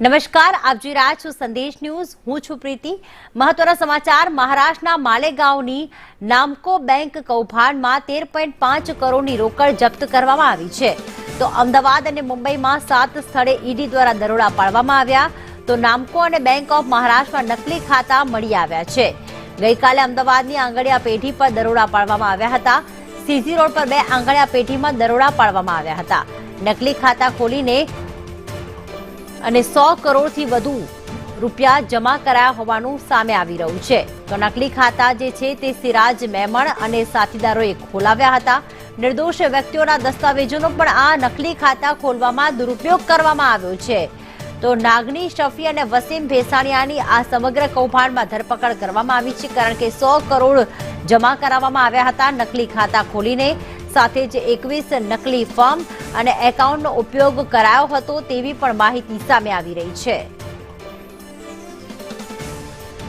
નમસ્કાર, આપ જોઈ રહ્યા છો સંદેશ ન્યૂઝ. હું છું પ્રીતિ. મહત્વના સમાચાર. મહારાષ્ટ્રના માલેગાંવની નામકો બેંક કૌભાંડમાં 13.5 કરોડની રોકડ જપ્ત કરવામાં આવી છે. તો અમદાવાદ અને મુંબઈમાં 7 સ્થળે ઈડી દ્વારા દરોડા પાડવામાં આવ્યા. તો નામકો અને બેંક ઓફ મહારાષ્ટ્રમાં નકલી ખાતા મળી આવ્યા છે. ગઈકાલે અમદાવાદની આંગળીયા પેઢી પર દરોડા પાડવામાં આવ્યા હતા. સીજી રોડ પર 2 આંગળીયા પેઢીમાં દરોડા પાડવામાં આવ્યા હતા. નકલી ખાતા ખોલીને અને 100 કરોડથી વધુ રૂપિયા જમા કરાયા હોવાનું સામે આવી રહ્યું છે. તો નકલી ખાતા જે છે તે સિરાજ મેમણ અને સાથીદારોએ ખોલાવ્યા હતા. નિર્દોષ વ્યક્તિઓના દસ્તાવેજોનો પણ આ નકલી ખાતા ખોલવામાં દુરુપયોગ કરવામાં આવ્યો છે. તો નાગની, શફી અને વસીમ ભેસાણિયાની આ સમગ્ર કૌભાંડમાં ધરપકડ કરવામાં આવી છે, કારણ કે 100 કરોડ જમા કરાવવામાં આવ્યા હતા નકલી ખાતા ખોલીને. સાથે જ 21 નકલી ફોર્મ અને એકાઉન્ટનો ઉપયોગ કરાયો હતો તેવી પણ માહિતી સામે આવી રહી છે.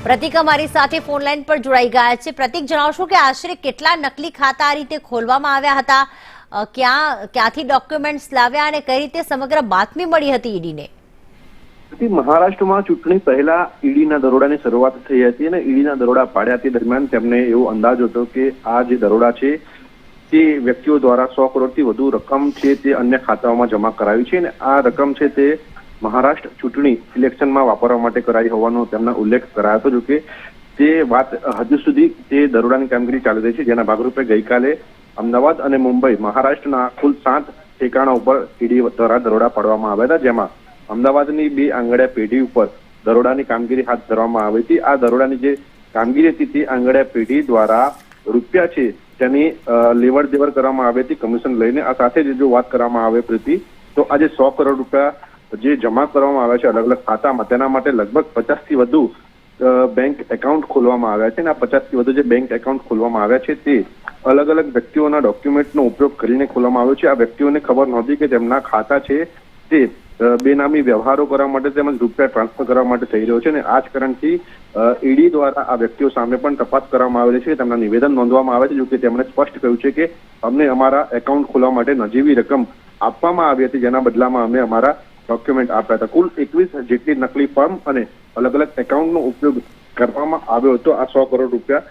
પ્રતિક અમારી સાથે ફોનલાઈન પર જોડાઈ ગયા છે. પ્રતિક, જણાવશો કે આશરે કેટલા નકલી ખાતા આ રીતે ખોલવામાં આવ્યા હતા, ક્યાંથી ડોક્યુમેન્ટ્સ લાવ્યા અને કઈ રીતે સમગ્ર બાતમી મળી હતી ઈડીને? મહારાષ્ટ્રમાં ચૂંટણી પહેલા ઈડીના દરોડાની શરૂઆત થઈ હતી અને ઈડીના દરોડા પાડ્યા તે દરમિયાન તેમને એવો અંદાજ હતો કે આ જે દરોડા છે તે વ્યક્તિઓ દ્વારા 100 કરોડથી વધુ રકમ છે તે અન્ય ખાતાઓમાં જમા કરાવી છે અને આ રકમ છે તે મહારાષ્ટ્ર ચૂંટણી ઇલેક્શનમાં વાપરવા માટે કરાઈ હોવાનો તેમનો ઉલ્લેખ કરાયો હતો. જોકે તે વાત હજુ સુધી તે દરોડાની કામગીરી ચાલી રહી છે, જેના ભાગરૂપે ગઈકાલે અમદાવાદ અને મુંબઈ મહારાષ્ટ્રના કુલ 7 ઠેકાણા ઉપર ઈડી દ્વારા દરોડા પાડવામાં આવ્યા હતા, જેમાં અમદાવાદની 2 આંગળીયા પેઢી ઉપર દરોડાની કામગીરી હાથ ધરવામાં આવી હતી. આ દરોડાની જે કામગીરી હતી તે આંગળીયા પેઢી દ્વારા રૂપિયા છે તેની લેવડ દેવડ કરવામાં આવી હતી કમિશન લઈને. આ સાથે જ જો વાત કરવામાં આવે પ્રીતિ, તો આજે 100 કરોડ રૂપિયા જે જમા કરવામાં આવ્યા છે અલગ અલગ ખાતામાં, તેના માટે લગભગ 50 થી વધુ બેંક એકાઉન્ટ ખોલવામાં આવ્યા છે અને આ 50 થી વધુ જે બેંક એકાઉન્ટ ખોલવામાં આવ્યા છે તે અલગ અલગ વ્યક્તિઓના ડોક્યુમેન્ટનો ઉપયોગ કરીને ખોલવામાં આવ્યો છે. આ વ્યક્તિઓને ખબર નહોતી કે તેમના ખાતા છે તે બેનામી વ્યવહારો કરવા માટે તેમજ રૂપિયા ટ્રાન્સફર કરવા માટે થઈ રહ્યો છે અને આ જ કારણથી ઈડી દ્વારા આ વ્યક્તિઓ સામે પણ તપાસ કરવામાં આવેલી છે. તેમના નિવેદન નોંધવામાં આવે છે, જો કે તેમણે સ્પષ્ટ કહ્યું છે કે અમને અમારા એકાઉન્ટ ખોલવા માટે નજીવી રકમ આપવામાં આવી હતી, જેના બદલામાં અમે અમારા ડોક્યુમેન્ટ આપ્યા હતા. કુલ 21 જેટલી નકલી ફોર્મ અને અલગ અલગ એકાઉન્ટનો ઉપયોગ કરવામાં આવ્યો હતો આ 100 કરોડ રૂપિયા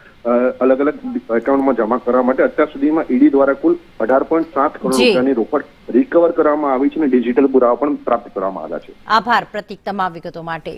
અલગ અલગ એકાઉન્ટમાં જમા કરવા માટે. અત્યાર સુધીમાં ઈડી દ્વારા કુલ 18.7 કરોડ રૂપિયાની રોકડ રિકવર કરવામાં આવી છે અને ડિજિટલ પુરાવા પણ પ્રાપ્ત કરવામાં આવ્યા છે. આભાર પ્રતિક તમામ વિગતો માટે.